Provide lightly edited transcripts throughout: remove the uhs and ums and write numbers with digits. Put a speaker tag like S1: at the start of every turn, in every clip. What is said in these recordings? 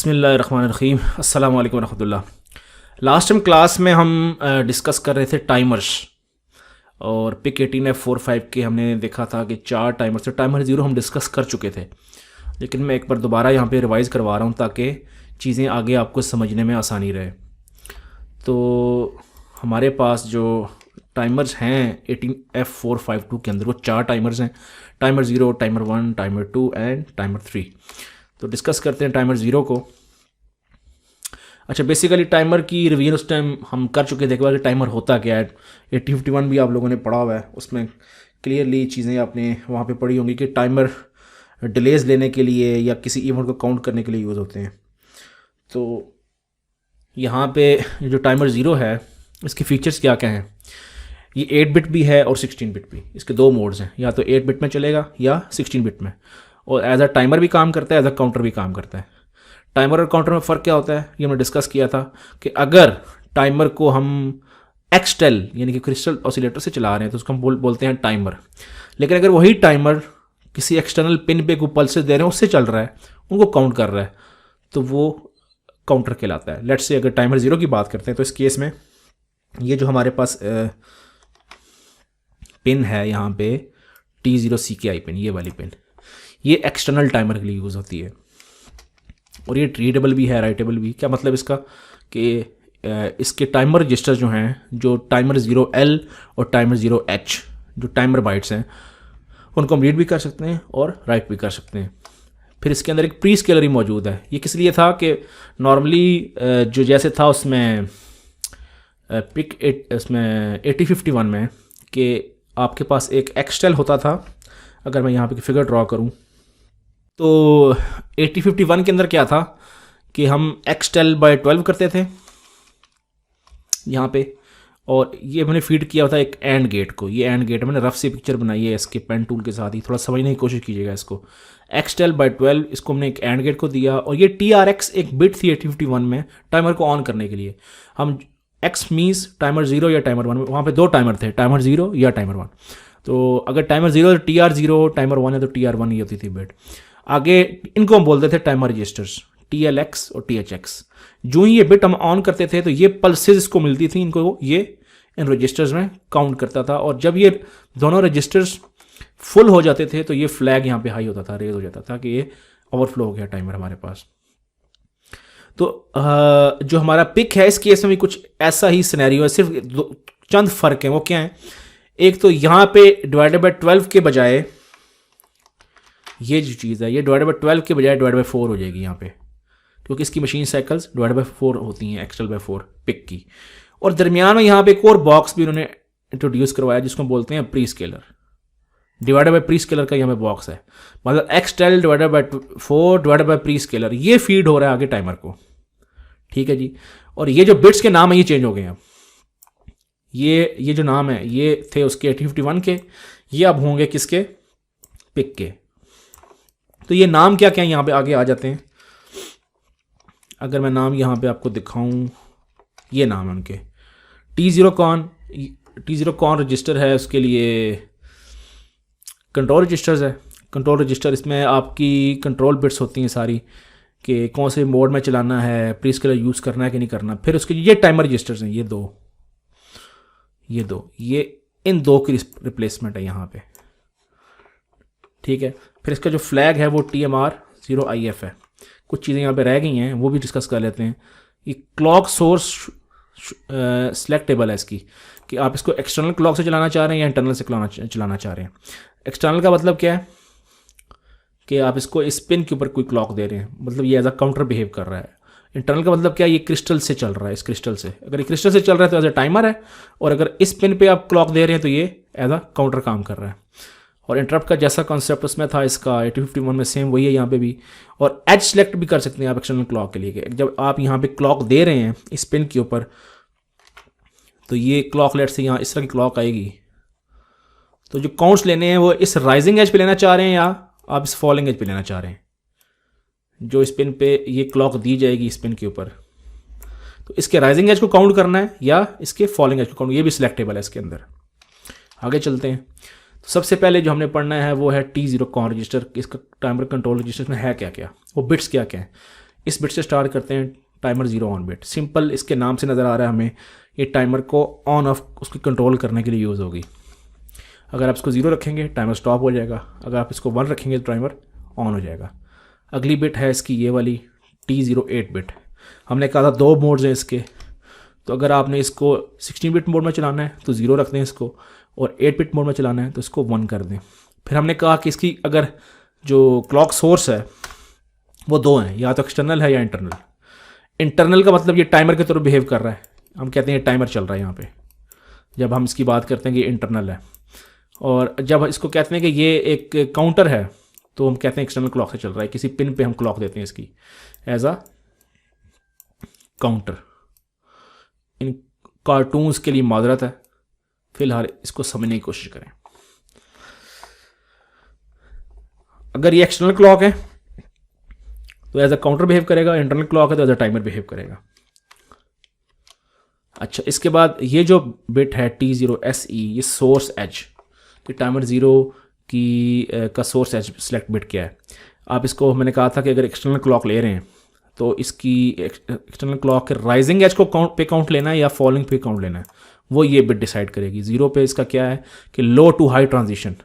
S1: बिस्मिल्लाहिर्रहमानिर्रहीम अस्सलाम वालेकुम रहमतुल्लाह। लास्ट टाइम क्लास में हम डिस्कस कर रहे थे टाइमर्स और पिक 18F45 के हमने देखा था कि 4 टाइमर्स थे। टाइमर ज़ीरो हम डिस्कस कर चुके थे, लेकिन मैं एक बार दोबारा यहाँ पे रिवाइज़ करवा रहा हूँ ताकि चीज़ें आगे आपको समझने में आसानी रहे। तो हमारे पास जो टाइमर्स हैं 18F452 के अंदर वो 4 टाइमर्स हैं, timer zero, timer 1, timer 2 and timer 3। तो डिस्कस करते हैं टाइमर ज़ीरो को। अच्छा, बेसिकली टाइमर की रिवीजन उस टाइम हम कर चुके थे कि टाइमर होता क्या है। 8051 भी आप लोगों ने पढ़ा हुआ है, उसमें क्लियरली चीज़ें आपने वहाँ पे पढ़ी होंगी कि टाइमर डिलेज लेने के लिए या किसी इवेंट को काउंट करने के लिए यूज़ होते हैं। तो यहाँ पे जो टाइमर ज़ीरो है इसके फीचर्स क्या क्या हैं। ये 8 बिट भी है और 16 बिट भी, इसके 2 मोड्स हैं, या तो 8 बिट में चलेगा या 16 बिट में। और एज अ टाइमर भी काम करता है, एज अ काउंटर भी काम करता है। टाइमर और काउंटर में फ़र्क क्या होता है ये हमने डिस्कस किया था कि अगर टाइमर को हम एक्सटेल यानी कि क्रिस्टल ऑसिलेटर से चला रहे हैं तो उसको हम बोलते हैं टाइमर। लेकिन अगर वही टाइमर किसी एक्सटर्नल पिन पे कोई पल्सेस दे रहे हैं उससे चल रहा है, उनको काउंट कर रहा है, तो वो काउंटर कहलाता है। लेट्स से अगर टाइमर ज़ीरो की बात करते हैं तो इस केस में ये जो हमारे पास पिन है यहाँ पे T0CKI पिन, ये वाली पिन, ये एक्सटर्नल टाइमर के लिए यूज़ होती है और ये रीडेबल भी है, राइटेबल भी। क्या मतलब इसका कि इसके टाइमर रजिस्टर जो हैं, जो टाइमर 0L और टाइमर 0H जो टाइमर बाइट्स हैं, उनको हम रीड भी कर सकते हैं और राइट भी कर सकते हैं। फिर इसके अंदर एक प्री स्केलर ही मौजूद है। ये किस लिए था कि नॉर्मली जो जैसे था उसमें उसमें 8051 में कि आपके पास एक एक्सटेल होता था। अगर मैं यहाँ पे फिगर ड्रॉ करूँ तो 8051 के अंदर क्या था कि हम XTEL/12 करते थे यहाँ पे, और ये मैंने फीड किया था एक एंड गेट को। ये एंड गेट मैंने रफ सी पिक्चर बनाई है इसके पेन टूल के साथ ही, थोड़ा समझने की कोशिश कीजिएगा इसको। XTEL/12 इसको हमने एक एंड गेट को दिया, और ये TRX एक बिट थी 8051 में टाइमर को ऑन करने के लिए। हम X मीन्स टाइमर ज़ीरो या टाइमर 1, वहाँ पे 2 टाइमर थे, टाइमर ज़ीरो या टाइमर 1। तो अगर टाइमर ज़ीरो तो TR0, टाइमर 1 है तो TR1 ही होती थी बिट। आगे इनको हम बोलते थे टाइमर रजिस्टर्स, TLX और THX। जो ही ये बिट हम ऑन करते थे तो ये पल्सेस इसको मिलती थी, इनको ये इन रजिस्टर्स में काउंट करता था, और जब ये दोनों रजिस्टर्स फुल हो जाते थे तो ये फ्लैग यहाँ पे हाई होता था, रेज हो जाता था कि ये ओवरफ्लो हो गया टाइमर हमारे पास। तो जो हमारा पिक है इस केस में भी कुछ ऐसा ही सिनेरियो है, सिर्फ चंद फ़र्क हैं। वो क्या है, एक तो यहाँ पे /12 के बजाय ये जो चीज़ है ये /12 के बजाय /4 हो जाएगी यहाँ पे, क्योंकि इसकी मशीन साइकिल्स /4 होती हैं, XTEL/4 पिक की। और दरमियान में यहाँ पे एक और बॉक्स भी उन्होंने इंट्रोड्यूस करवाया जिसको बोलते हैं प्री स्केलर। प्री स्केलर का यहाँ पे बॉक्स है, मतलब XTEL/4 प्री स्केलर, ये फीड हो रहा है आगे टाइमर को। ठीक है जी। और ये जो बिट्स के नाम है ये चेंज हो गए हैं। ये जो नाम है ये थे उसके 8051 के, ये अब होंगे किसके, पिक के। तो ये नाम क्या क्या यहाँ पे आगे आ जाते हैं। अगर मैं नाम यहाँ पे आपको दिखाऊं, ये नाम है उनके। T0CON रजिस्टर है, उसके लिए कंट्रोल रजिस्टर्स है। कंट्रोल रजिस्टर, इसमें आपकी कंट्रोल बिट्स होती हैं सारी कि कौन से मोड में चलाना है, प्री स्केलर यूज़ करना है कि नहीं करना। फिर उसके ये टाइमर रजिस्टर्स हैं, ये दो इन दो की रिप्लेसमेंट है यहाँ पे। ठीक है। फिर इसका जो फ्लैग है वो TMR0IF है। कुछ चीज़ें यहाँ पे रह गई हैं, वो भी डिस्कस कर लेते हैं। ये क्लॉक सोर्स सिलेक्टेबल है इसकी, कि आप इसको एक्सटर्नल क्लॉक से चलाना चाह रहे हैं या इंटरनल से चलाना चाह रहे हैं। एक्सटर्नल का मतलब क्या है कि आप इसको इस पिन के ऊपर कोई क्लॉक दे रहे हैं, मतलब ये एज अ काउंटर बिहेव कर रहा है। इंटरनल का मतलब क्या है, ये क्रिस्टल से चल रहा है, इस क्रिस्टल से। अगर ये क्रिस्टल से चल रहा है तो एज अ टाइमर है, और अगर इस पिन पे आप क्लॉक दे रहे हैं तो ये एज अ काउंटर काम कर रहा है। और इंटरप्ट का जैसा कॉन्सेप्ट उसमें था इसका 8051 में, सेम वही है यहाँ पे भी। और एज सेलेक्ट भी कर सकते हैं आप एक्सटर्नल क्लॉक के लिए। जब आप यहाँ पे क्लॉक दे रहे हैं इस पिन के ऊपर, तो ये क्लॉक लेट से यहाँ इस तरह की क्लॉक आएगी। तो जो काउंट्स लेने हैं वो इस राइजिंग एज पे लेना चाह रहे हैं या आप इस फॉलिंग एज पे लेना चाह रहे हैं। जो इस पिन पे ये क्लॉक दी जाएगी इस पिन के ऊपर, तो इसके राइजिंग एज को काउंट करना है या इसके फॉलिंग एज को काउंट, ये भी सिलेक्टेबल है इसके अंदर। आगे चलते हैं। तो सबसे पहले जो हमने पढ़ना है वो है T0CON रजिस्टर। इसका टाइमर कंट्रोल रजिस्टर में है क्या क्या, वो बिट्स क्या क्या है। इस बिट से स्टार्ट करते हैं, टाइमर 0 ऑन बिट। सिंपल, इसके नाम से नज़र आ रहा है हमें, ये टाइमर को ऑन ऑफ उसकी कंट्रोल करने के लिए यूज़ होगी। अगर आप इसको 0 रखेंगे टाइमर स्टॉप हो जाएगा, अगर आप इसको 1 रखेंगे तो टाइमर ऑन हो जाएगा। अगली बिट है इसकी ये वाली T08 बिट। हमने कहा था 2 मोड्स हैं इसके, तो अगर आपने इसको 16 बिट मोड में चलाना है तो 0 रख दें इसको, और 8 बिट मोड में चलाना है तो इसको 1 कर दें। फिर हमने कहा कि इसकी अगर जो क्लॉक सोर्स है वो 2 हैं, या तो एक्सटर्नल है या इंटरनल। इंटरनल का मतलब ये टाइमर की तरह बिहेव कर रहा है, हम कहते हैं टाइमर चल रहा है यहाँ पे जब हम इसकी बात करते हैं कि इंटरनल है। और जब इसको कहते हैं कि ये एक काउंटर है तो हम कहते हैं एक्सटर्नल क्लॉक से चल रहा है, किसी पिन पे हम क्लॉक देते हैं इसकी एज अ काउंटर। इन कार्टून्स के लिए माजरत है, फिलहाल इसको समझने की कोशिश करें। अगर ये एक्सटर्नल क्लॉक है तो एज अ काउंटर बिहेव करेगा, इंटरनल क्लॉक है तो एज अ टाइमर बिहेव करेगा। अच्छा, इसके बाद ये जो बिट है T0SE, ये सोर्स एज, तो टाइमर 0 की का सोर्स एज सेलेक्ट बिट क्या है। आप इसको, मैंने कहा था कि अगर एक्सटर्नल क्लॉक ले रहे हैं तो इसकी एक्सटर्नल क्लॉक के राइजिंग एज को काउंट लेना है या फॉलिंग पे काउंट लेना है, वो ये बिट डिसाइड करेगी। 0 पे इसका क्या है कि लो टू हाई ट्रांजिशन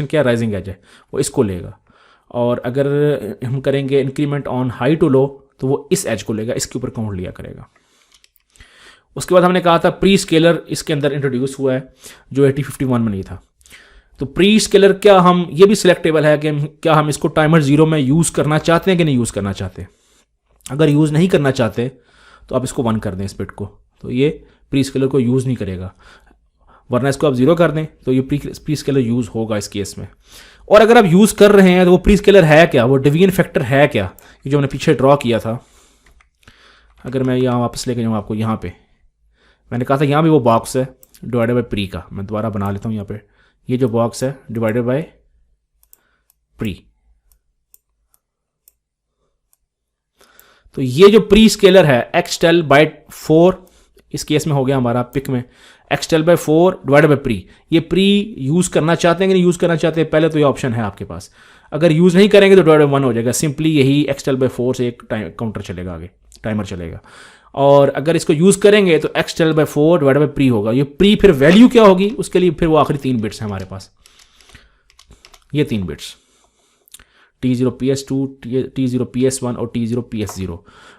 S1: क्या राइजिंग एज है, वो इसको लेगा। और अगर हम करेंगे increment on high to low तो वो इस एज को लेगा, इसके ऊपर काउंट लिया करेगा। उसके बाद हमने कहा था प्री स्केलर इसके अंदर इंट्रोड्यूस हुआ है जो 8051 में नहीं था। तो प्री स्केलर क्या, हम ये भी सिलेक्टेबल है कि क्या हम इसको टाइमर 0 में यूज़ करना चाहते हैं कि नहीं यूज़ करना चाहते। अगर यूज़ नहीं करना चाहते तो आप इसको 1 कर दें इस बिट को, तो ये प्री स्केलर को यूज़ नहीं करेगा, वरना इसको आप 0 कर दें तो ये प्री स्केलर यूज़ होगा इस केस में। और अगर आप यूज़ कर रहे हैं तो वो प्री स्केलर है क्या, वो डिवीजन फैक्टर है क्या, ये जो हमने पीछे ड्रॉ किया था। अगर मैं यहाँ वापस लेके जाऊँ आपको, यहाँ पे मैंने कहा था यहाँ भी वो बॉक्स है डिवाइडेड बाय प्री का, मैं दोबारा बना लेता हूँ यहाँ पे, ये जो बॉक्स है डिवाइडेड बाय प्री। तो ये जो प्री स्केलर है Xtel/4, इस केस में हो गया हमारा पिक में Xtel/4 डिवाइडेड बाय प्री। ये प्री यूज़ करना चाहते हैं कि नहीं यूज़ करना चाहते हैं, पहले तो ये ऑप्शन है आपके पास। अगर यूज़ नहीं करेंगे तो डिवाइडेड बाय 1 हो जाएगा, सिंपली यही Xtel/4 से एक काउंटर चलेगा, आगे टाइमर चलेगा। और अगर इसको यूज़ करेंगे तो Xtel/4 डिवाइडेड बाय प्री होगा। ये प्री फिर वैल्यू क्या होगी उसके लिए, फिर वो आखिरी 3 बिट्स हैं हमारे पास, ये 3 बिट्स T0PS2, T0PS1 और T0PS0।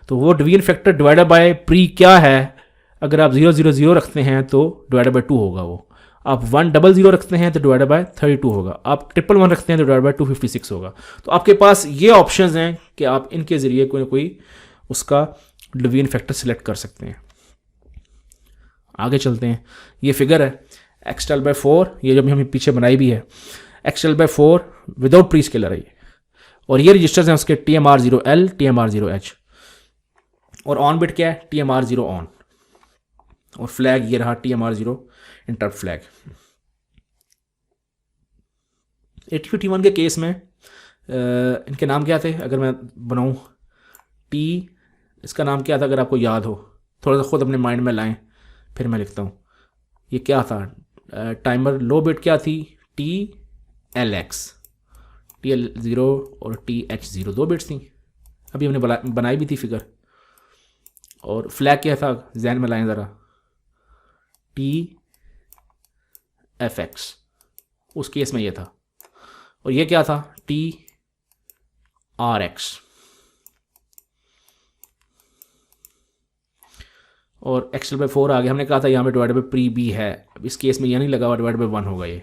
S1: तो वो division factor divided by pre क्या है, अगर आप 000 रखते हैं तो डिवाइडेड बाय 2 होगा वो, आप 100 रखते हैं तो डिवाइडेड बाय 32 होगा, आप 111 रखते हैं तो डिवाइडेड बाय 256 होगा। तो आपके पास ये ऑप्शंस हैं कि आप इनके ज़रिए कोई ना कोई उसका डिवीजन फैक्टर सिलेक्ट कर सकते हैं। आगे चलते हैं, ये फिगर है Xtel/4, ये जो हमने पीछे बनाई भी है Xtel/4 विदाउट प्री स्केलर है ये, और ये रजिस्टर्स हैं उसके TMR0L, TMR0H, और ऑन बिट क्या है TMR0 ऑन, और फ्लैग ये रहा TMR0 इंटरप्ट फ्लैग। 8051 के केस में इनके नाम क्या थे, अगर मैं बनाऊं इसका नाम क्या था, अगर आपको याद हो थोड़ा सा खुद अपने माइंड में लाएं, फिर मैं लिखता हूँ। ये क्या था, टाइमर लो बिट क्या थी TLX, TL0 और TH0, 2 बिट्स थी, अभी हमने बनाई भी थी फिगर। और फ्लैग क्या था, जहन में लाएं ज़रा, TFX, उस केस में ये था। और ये क्या था TRX, और Xtel/4 आ गया। हमने कहा था यहाँ पे डिवाइडेड बाय प्री भी है, इस केस में यह नहीं लगा हुआ, डिवाइडेड बाय 1 होगा ये।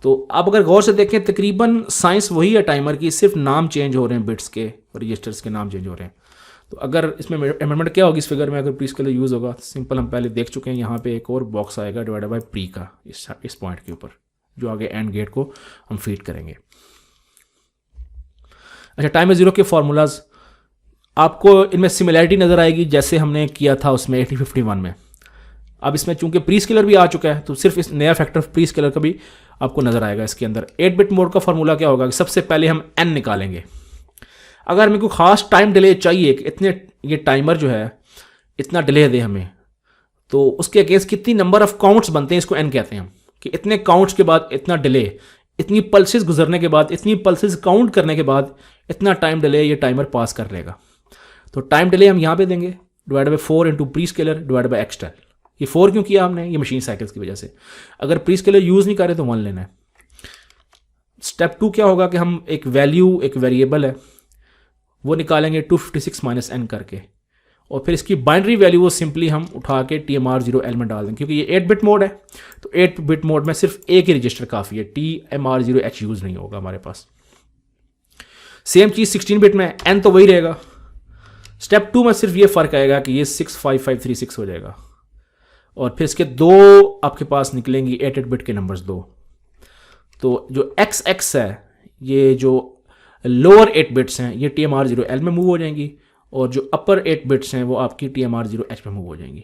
S1: तो आप अगर गौर से देखें तकरीबन साइंस वही है टाइमर की, सिर्फ नाम चेंज हो रहे हैं, बिट्स के और रजिस्टर्स के नाम चेंज हो रहे हैं। तो अगर इसमें अमेंडमेंट क्या होगी इस फिगर में, अगर प्री स्केलर यूज़ होगा, सिंपल हम पहले देख चुके हैं, यहाँ पे एक और बॉक्स आएगा डिवाइडेड बाय प्री का इस पॉइंट के ऊपर, जो आगे एंड गेट को हम फीड करेंगे। अच्छा, टाइमर 0 के फार्मूलाज आपको इनमें सिमिलैरिटी नज़र आएगी जैसे हमने किया था उसमें 8051 में। अब इसमें चूंकि प्री स्केलर भी आ चुका है तो सिर्फ इस नया फैक्टर प्री स्केलर का भी आपको नज़र आएगा इसके अंदर। 8 बिट मोड का फार्मूला क्या होगा कि सबसे पहले हम n निकालेंगे। अगर हमें कोई ख़ास टाइम डिले चाहिए कि इतने ये टाइमर जो है इतना डिले दे हमें, तो उसके अगेंस्ट कितनी नंबर ऑफ काउंट्स बनते हैं, इसको n कहते हैं हम, कि इतने काउंट्स के बाद इतना डिले, इतनी पल्सेस गुजरने के बाद, इतनी पल्सेस काउंट करने के बाद इतना टाइम डिले ये टाइमर पास कर लेगा। तो टाइम डिले हम यहाँ पे देंगे divide by 4 into prescaler divide by XTAL. ये 4 क्यों किया हमने? ये मशीन साइकिल्स की वजह से। अगर प्री स्केलर यूज़ नहीं कर रहे तो 1 लेना है। स्टेप 2 क्या होगा कि हम एक वैल्यू, एक वेरिएबल है वो निकालेंगे 256 माइनस एन करके, और फिर इसकी बाइनरी वैल्यू वो सिंपली हम उठा के TMR0L में डाल देंगे। क्योंकि ये 8 बिट मोड है तो 8 बिट मोड में सिर्फ एक ही रजिस्टर काफ़ी है, TMR0H यूज़ नहीं होगा हमारे पास। सेम चीज़ 16 बिट में, एन तो वही रहेगा। स्टेप 2 में सिर्फ ये फ़र्क आएगा कि ये 65536 हो जाएगा, और फिर इसके दो आपके पास निकलेंगी 8 बिट के नंबर्स दो। तो जो XX है, ये जो लोअर 8 बिट्स हैं ये TMR0L में मूव हो जाएंगी, और जो अपर 8 बिट्स हैं वो आपकी TMR0H में मूव हो जाएंगी।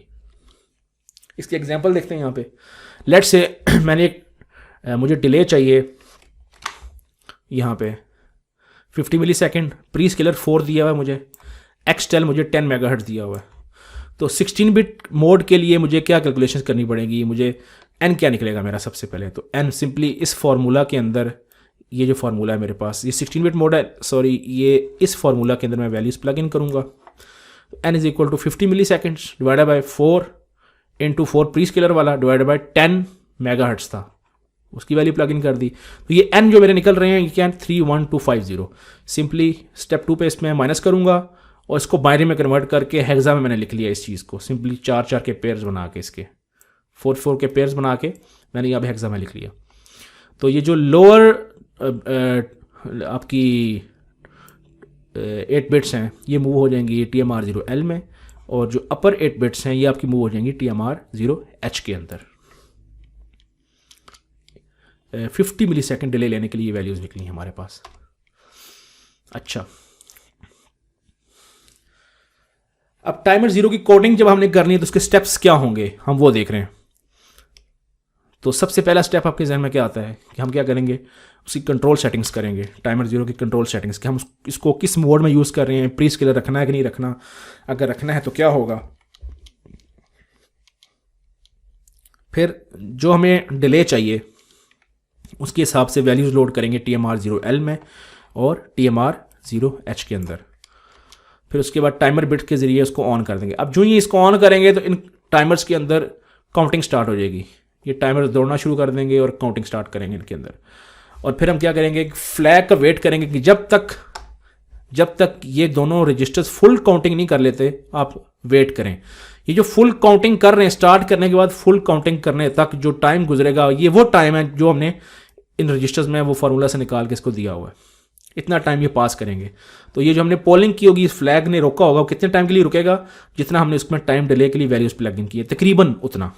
S1: इसके एग्जांपल देखते हैं यहाँ पे। लेट्स से मैंने मुझे डिले चाहिए यहाँ पे 50 मिली सेकेंड, प्री स्केलर 4 दिया हुआ है मुझे, एक्सटेल मुझे 10 मेगाहर्ट्ज़ दिया हुआ है। तो 16 बिट मोड के लिए मुझे क्या कैलकुलेशंस करनी पड़ेगी? मुझे n क्या निकलेगा मेरा सबसे पहले? तो n सिंपली इस फार्मूला के अंदर, ये जो फार्मूला है मेरे पास, ये 16 बिट मोड है, सॉरी, ये इस फार्मूला के अंदर मैं वैल्यूज़ प्लग इन करूँगा। तो n is equal to 50 milliseconds divided by 4 into 4 prescaler वाला डिवाइडेड बाई 10 मेगाहर्ट्ज़ था, उसकी वैल्यू प्लग इन कर दी। तो ये n जो मेरे निकल रहे हैं ये क्या है? 31250। सिंपली स्टेप 2 पे इसमें माइनस करूँगा और इसको बाइनरी में कन्वर्ट करके हेक्सा में मैंने लिख लिया इस चीज़ को। सिंपली 4 के पेयर्स बना के, इसके 4 के पेयर्स बना के मैंने यहाँ पे हेक्सा में लिख लिया। तो ये जो लोअर आपकी 8 बिट्स हैं ये मूव हो जाएंगी TMR0L में, और जो अपर 8 बिट्स हैं ये आपकी मूव हो जाएंगी TMR0H के अंदर। 50 मिली सेकेंड डिले लेने के लिए ये वैल्यूज़ निकली हैं हमारे पास। अच्छा, अब टाइमर 0 की कोडिंग जब हमने करनी है तो उसके स्टेप्स क्या होंगे हम वो देख रहे हैं। तो सबसे पहला स्टेप आपके जहन में क्या आता है कि हम क्या करेंगे? उसकी कंट्रोल सेटिंग्स करेंगे, टाइमर 0 की कंट्रोल सेटिंग्स, कि हम इसको किस मोड में यूज़ कर रहे हैं, प्री स्केलर रखना है कि नहीं रखना, अगर रखना है तो क्या होगा। फिर जो हमें डिले चाहिए उसके हिसाब से वैल्यूज़ लोड करेंगे TMR0L में और TMR0H के अंदर। फिर उसके बाद टाइमर बिट के ज़रिए उसको ऑन कर देंगे। अब जो ही इसको ऑन करेंगे तो इन टाइमर्स के अंदर काउंटिंग स्टार्ट हो जाएगी, ये टाइमर दौड़ना शुरू कर देंगे और काउंटिंग स्टार्ट करेंगे इनके अंदर। और फिर हम क्या करेंगे? फ्लैग का वेट करेंगे कि जब तक ये दोनों रजिस्टर्स फुल काउंटिंग नहीं कर लेते आप वेट करें। ये जो फुल काउंटिंग कर रहे हैं, स्टार्ट करने के बाद फुल काउंटिंग करने तक जो टाइम गुजरेगा ये वो टाइम है जो हमने इन रजिस्टर्स में वो फार्मूला से निकाल के इसको दिया हुआ है। इतना टाइम ये पास करेंगे। तो ये जो हमने पोलिंग की होगी, इस फ्लैग ने रोका होगा, वो कितने टाइम के लिए रुकेगा? जितना हमने उसमें टाइम डिले के लिए वैल्यूज़ प्लग इन किए, तकरीबन उतना।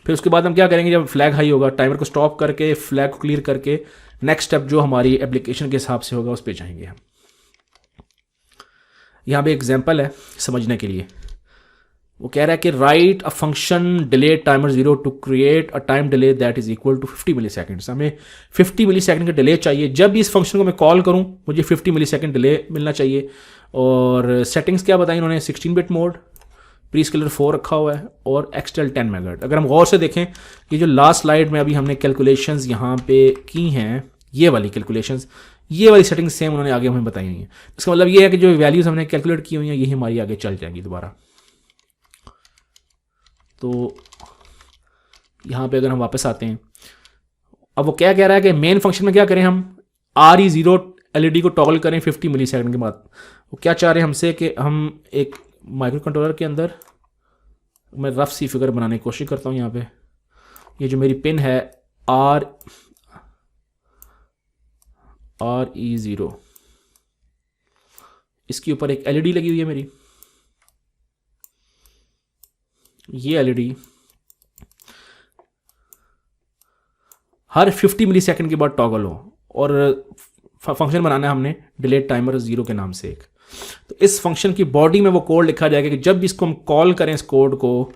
S1: फिर उसके बाद हम क्या करेंगे? जब फ्लैग हाई होगा टाइमर को स्टॉप करके फ्लैग को क्लियर करके नेक्स्ट स्टेप जो हमारी एप्लीकेशन के हिसाब से होगा उस पर जाएंगे हम। यहाँ पे एग्जांपल है समझने के लिए। वो कह रहा है कि write a function delay timer 0 to create a time delay that is equal to 50 milliseconds. हमें 50 मिली सेकेंड का डिले चाहिए। जब भी इस फंक्शन को मैं कॉल करूँ मुझे 50 मिली सेकेंड डिले मिलना चाहिए। और सेटिंग्स क्या बताई इन्होंने? 16 बिट मोड, प्री स्केलर 4 रखा हुआ है और एक्सटेल 10 मेगाहर्ट्ज़। अगर हम गौर से देखें, ये जो लास्ट स्लाइड में अभी हमने कैलकुलेशंस यहाँ पे की हैं, ये वाली कैलकुलेशंस, ये वाली सेटिंग्स सेम उन्होंने आगे हमें बताई हुई हैं। इसका मतलब ये है कि जो वैल्यूज़ हमने कैलकुलेट की हुई हैं यही हमारी आगे चल जाएंगी दोबारा। तो यहाँ पे अगर हम वापस आते हैं, अब वो क्या कह रहा है कि मेन फंक्शन में क्या करें हम? RE0 LED को टॉगल करें 50 मिली सेकेंड के बाद। वो क्या चाह रहे हैं हमसे कि हम एक माइक्रो कंट्रोलर के अंदर, मैं रफ सी फिगर बनाने की कोशिश करता हूँ। यहाँ पे ये जो मेरी पिन है RE0, इसके ऊपर एक LED लगी हुई है मेरी। ये LED हर 50 मिली सेकेंड के बाद टॉगल हो, और फंक्शन बनाना है हमने डिलेट टाइमर 0 के नाम से एक। तो इस फंक्शन की बॉडी में वो कोड लिखा जाएगा कि जब भी इसको हम कॉल करें इस कोड को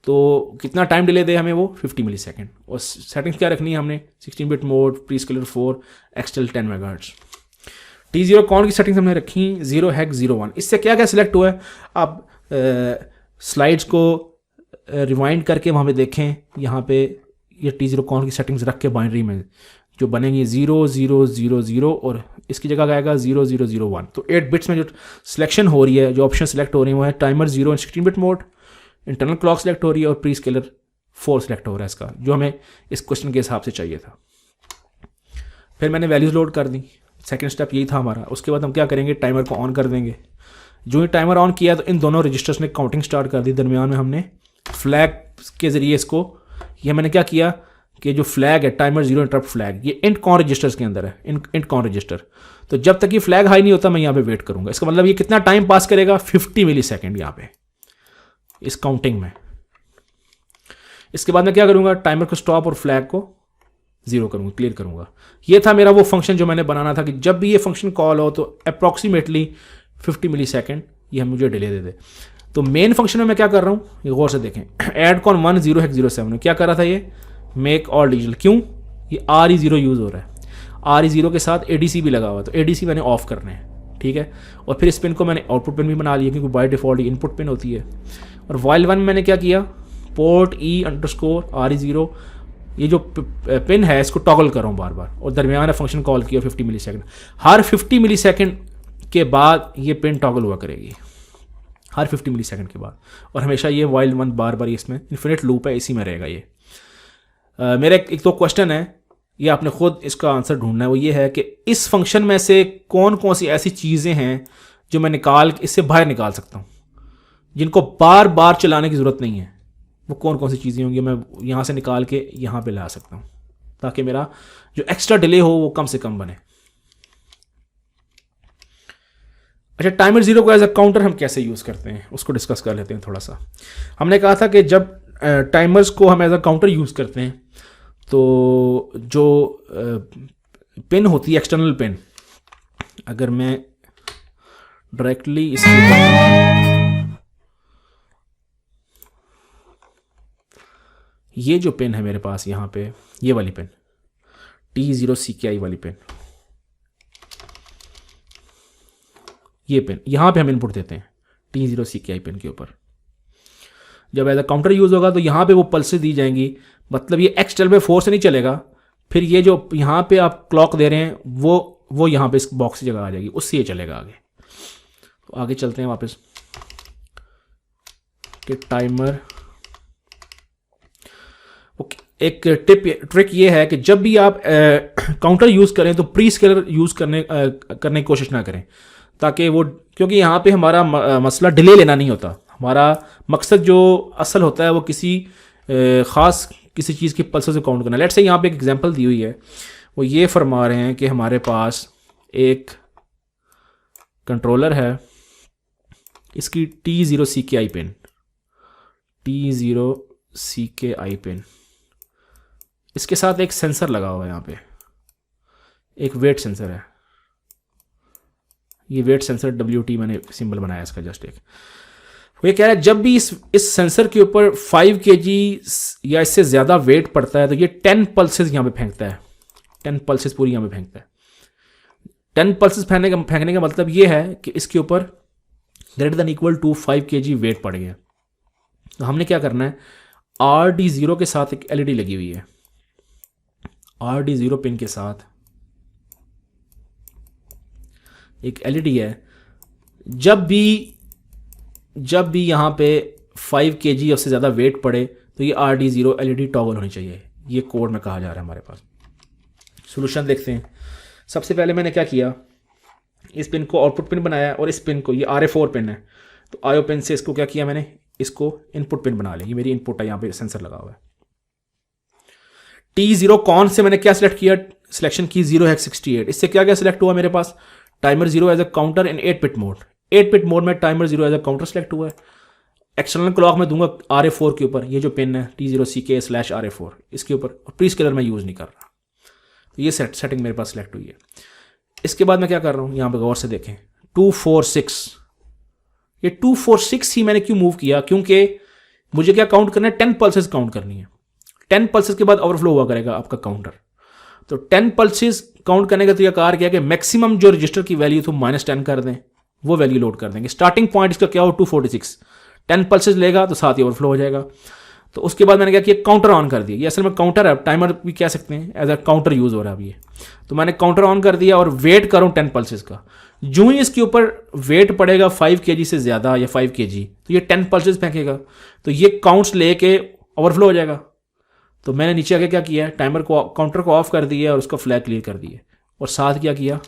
S1: तो कितना टाइम डिले दे हमें? वो 50 मिली सेकेंड। और सेटिंग्स क्या रखनी है हमने? 16 bit mode, pre scalar 4, एक्सटेल 10 megahertz. T0 कौन की सेटिंग्स हमने रखी? 0 हैक 01। इससे क्या क्या सिलेक्ट हुआ है? आप स्लाइड्स को रिवाइंड करके वहाँ पे देखें, यहाँ पे ये T0 कौन की सेटिंग्स रख के बाइनरी में जो बनेंगी 0000 और इसकी जगह आएगा 0001। तो 8 बिट्स में जो सिलेक्शन हो रही है, जो ऑप्शन सेलेक्ट हो रही है वो है timer 0 and 16 bit mode, internal clock select हो रही है और प्री स्केलर 4 सेलेक्ट हो रहा है इसका, जो हमें इस क्वेश्चन के हिसाब से चाहिए था। फिर मैंने वैल्यूज़ लोड कर दी, सेकेंड स्टेप यही था हमारा। उसके बाद हम क्या करेंगे, टाइमर को ऑन कर देंगे। जो ही टाइमर ऑन किया तो इन दोनों रजिस्टर्स ने काउंटिंग स्टार्ट कर दी। दरमियान में हमने फ्लैग के ज़रिए इसको, ये मैंने क्या किया कि जो फ्लैग है टाइमर 0 इंटरप्ट फ्लैग, ये इंट कॉन रजिस्टर्स के अंदर है, इंट कॉन रजिस्टर। तो जब तक ये फ्लैग हाई नहीं होता मैं यहाँ पे वेट करूँगा। इसका मतलब ये कितना टाइम पास करेगा, 50 मिली सेकेंड यहाँ पे इस काउंटिंग में। इसके बाद मैं क्या करूँगा, टाइमर को स्टॉप और फ्लैग को 0 करूँगा, क्लियर करूँगा। ये था मेरा वो फंक्शन जो मैंने बनाना था कि जब भी ये फंक्शन कॉल हो तो अप्रॉक्सीमेटली 50 मिली सेकेंड ये मुझे डिले दे दे। तो मेन फंक्शन में मैं क्या कर रहा हूँ, ये गौर से देखें। ऐड कॉन 1 0 हेक्स 07 में क्या कर रहा था, ये मेक ऑल डिजिटल। क्यों, ये RE0 यूज़ हो रहा है, RE0 के साथ ADC भी लगा हुआ है, तो ADC मैंने ऑफ करने हैं, ठीक है। और फिर इस पिन को मैंने आउटपुट पिन भी बना लिया क्योंकि बाय डिफ़ॉल्ट इनपुट पिन होती है। और वाइल 1 मैंने क्या किया, पोर्ट E_RE0 ये जो पिन है इसको टॉगल कर रहा हूँ बार बार, और दरमियान फंक्शन कॉल किया 50 मिली सेकेंड। हर 50 मिली सेकेंड के बाद ये पिन टॉगल हुआ करेगी, हर 50 मिली सेकेंड के बाद। और हमेशा ये वाइल 1 बार बार इसमें इन्फिनिट लूप है, इसी में रहेगा ये। मेरा एक तो क्वेश्चन है, ये आपने खुद इसका आंसर ढूंढना है। वो ये है कि इस फंक्शन में से कौन कौन सी ऐसी चीज़ें हैं जो मैं इससे बाहर निकाल सकता हूँ, जिनको बार बार चलाने की ज़रूरत नहीं है। वो कौन कौन सी चीज़ें होंगी मैं यहाँ से निकाल के यहाँ पे ला सकता हूँ, ताकि मेरा जो एक्स्ट्रा डिले हो वो कम से कम बने। अच्छा, टाइमर 0 को एज अ काउंटर हम कैसे यूज़ करते हैं उसको डिस्कस कर लेते हैं थोड़ा सा। हमने कहा था कि जब टाइमर्स को हम एज अ काउंटर यूज़ करते हैं तो जो पिन होती है एक्सटर्नल पिन, अगर मैं डायरेक्टली इसके ये जो पिन है मेरे पास यहाँ पे, ये वाली पिन T0CKI वाली पिन, ये पिन यहाँ पे हम इनपुट देते हैं T0CKI पिन के ऊपर। जब एज अ काउंटर यूज़ होगा तो यहाँ पे वो पल्सेस दी जाएंगी, मतलब ये एक्सटर्नल पे 4 से नहीं चलेगा। फिर ये जो यहाँ पे आप क्लॉक दे रहे हैं वो यहाँ पे इस बॉक्स की जगह आ जाएगी, उससे ये चलेगा आगे। तो आगे चलते हैं वापस कि टाइमर एक ट्रिक ये है कि जब भी आप काउंटर यूज़ करें तो प्री स्केलर यूज़ करने की कोशिश ना करें, ताकि वो, क्योंकि यहाँ पे हमारा मसला डिले लेना नहीं होता। हमारा मकसद जो असल होता है वो किसी ख़ास किसी चीज़ की पल्सेस को काउंट करना। लेट्स से यहाँ पे एक एग्जांपल दी हुई है, वो ये फरमा रहे हैं कि हमारे पास एक कंट्रोलर है, इसकी T0CKI पिन, T0CKI पिन, इसके साथ एक सेंसर लगा हुआ है यहाँ पे, एक वेट सेंसर है। ये वेट सेंसर WT मैंने सिंबल बनाया इसका जस्ट एक। वो ये कह रहा है जब भी इस सेंसर के ऊपर 5 kg या इससे ज़्यादा वेट पड़ता है तो ये 10 पल्सेस यहाँ पे फेंकता है, 10 पल्सेस पूरी यहाँ पे फेंकता है। 10 पल्सेस फेंकने का मतलब ये है कि इसके ऊपर greater than equal to 5 kg weight पड़ गया। तो हमने क्या करना है, RD0 के साथ एक LED लगी हुई है, RD0 पिन के साथ एक LED है। जब भी यहाँ पे 5 kg या उससे ज़्यादा वेट पड़े तो ये RD0 LED टॉगल होनी चाहिए। ये कोड में कहा जा रहा है हमारे पास। सॉल्यूशन देखते हैं। सबसे पहले मैंने क्या किया, इस पिन को आउटपुट पिन बनाया और इस पिन को, ये RA4 पिन है, तो IO पिन से इसको क्या किया मैंने, इसको इनपुट पिन बना लिया। ये मेरी इनपुट है, यहाँ पे सेंसर लगा हुआ है। T0 कॉन से मैंने क्या सिलेक्ट किया, सिलेक्शन की 0x68। इससे क्या क्या सिलेक्ट हुआ मेरे पास, timer 0 as a counter in 8 bit mode. 8 bit mode में timer 0 as a counter select हुआ है। एक्सटर्नल क्लॉक में दूंगा RA4 के ऊपर, ये जो पिन है T0CK/RA4 इसके ऊपर, और प्री स्केलर मैं यूज़ नहीं कर रहा। तो ये सेटिंग मेरे पास सेलेक्ट हुई है। इसके बाद मैं क्या कर रहा हूँ, यहाँ पर गौर से देखें 246, ये 246 ही मैंने क्यों मूव किया, क्योंकि मुझे क्या काउंट करना है, 10 पल्सेस काउंट करनी है। 10 पल्सेस के बाद ओवरफ्लो हुआ करेगा आपका काउंटर। तो 10 पल्सेस काउंट करने का तरीका क्या है कि मैक्सिमम जो रजिस्टर की वैल्यू तो -10 कर दें, वो वैल्यू लोड कर देंगे। स्टार्टिंग पॉइंट इसका क्या हो, 246, 10 पल्सेस लेगा तो साथ ही ओवरफ्लो हो जाएगा। तो उसके बाद मैंने क्या किया, काउंटर ऑन कर दिया। ये असल में काउंटर है, टाइमर भी कह सकते हैं, एज अ काउंटर यूज़ हो रहा है अब ये। तो मैंने काउंटर ऑन कर दिया और वेट करूँ 10 पल्सेस का। जो ही इसके ऊपर वेट पड़ेगा 5 kg से ज़्यादा या 5 kg, तो ये 10 पल्सेस फेंकेगा, तो ये काउंट्स लेके ओवरफ्लो हो जाएगा। तो मैंने नीचे आके क्या किया, टाइमर को, काउंटर को ऑफ कर दिया और उसका फ्लैग क्लियर कर दिया, और साथ क्या किया,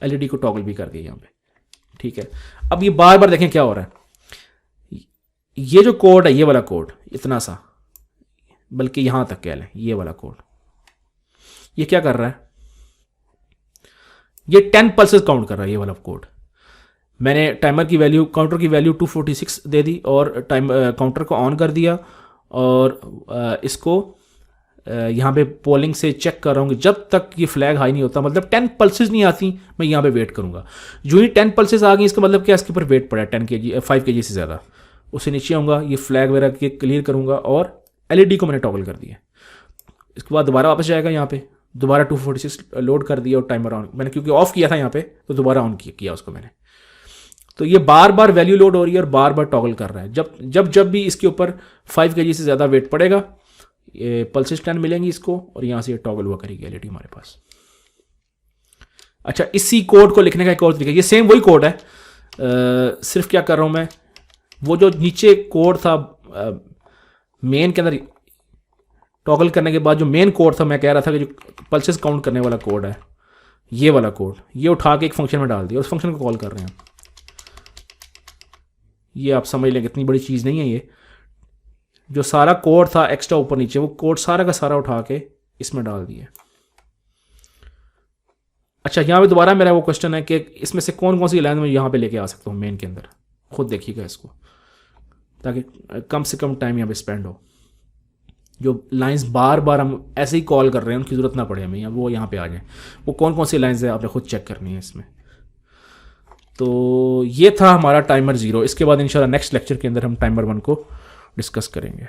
S1: एलईडी को टॉगल भी कर दिया यहाँ पे। ठीक है, अब ये बार बार देखें क्या हो रहा है। ये जो कोड है, ये वाला कोड इतना सा, बल्कि यहां तक कह लें, ये वाला कोड, ये क्या कर रहा है, ये 10 पल्सेस काउंट कर रहा है। ये वाला कोड मैंने टाइमर की वैल्यू, काउंटर की वैल्यू 246 दे दी और टाइम काउंटर को ऑन कर दिया, और इसको यहाँ पे पोलिंग से चेक कर रहा हूँ कि जब तक ये फ्लैग हाई नहीं होता, मतलब 10 पल्सेस नहीं आती, मैं यहाँ पे वेट करूँगा। जो ही 10 पल्सेस आ गई, इसका मतलब क्या, इसके ऊपर वेट पड़ा है 10 kg 5 kg से ज़्यादा, उससे नीचे आऊँगा, ये फ्लैग वगैरह के क्लियर करूँगा, और एलईडी को मैंने टॉगल कर दिया। इसके बाद दोबारा वापस जाएगा, यहाँ पे दोबारा 246 लोड कर दिया और टाइमर ऑन, मैंने क्योंकि ऑफ किया था यहाँ पे, तो दोबारा ऑन किया उसको मैंने। तो ये बार बार वैल्यू लोड हो रही है और बार बार टॉगल कर रहा है। जब भी इसके ऊपर 5 kg से ज़्यादा वेट पड़ेगा, ये पल्सेस 10 मिलेंगी इसको, और यहाँ से ये टॉगल हुआ करेगी एलईडी हमारे पास। अच्छा, इसी कोड को लिखने का एक और तरीका, ये सेम वही कोड है, सिर्फ क्या कर रहा हूँ मैं, वो जो नीचे कोड था मेन के अंदर टॉगल करने के बाद, जो मेन कोड था, मैं कह रहा था कि जो पल्सेस काउंट करने वाला कोड है, ये वाला कोड, ये उठा के एक फंक्शन में डाल दिया, उस फंक्शन को कॉल कर रहे हैं। ये आप समझ लें, इतनी बड़ी चीज़ नहीं है ये। जो सारा कोड था एक्स्ट्रा ऊपर नीचे, वो कोड सारा का सारा उठा के इसमें डाल दिया। अच्छा, यहाँ पे दोबारा मेरा वो क्वेश्चन है कि इसमें से कौन कौन सी लाइन मैं यहाँ पे लेके आ सकता हूँ मेन के अंदर, खुद देखिएगा इसको, ताकि कम से कम टाइम यहाँ पे स्पेंड हो। जो लाइंस बार बार हम ऐसे ही कॉल कर रहे हैं, उनकी ज़रूरत ना पड़े हमें, वो यहाँ पे आ जाए। वो कौन कौन सी लाइंस है आपने खुद चेक करनी है इसमें। तो ये था हमारा टाइमर 0। इसके बाद इंशाल्लाह नेक्स्ट लेक्चर के अंदर हम टाइमर 1 को डिस्कस करेंगे।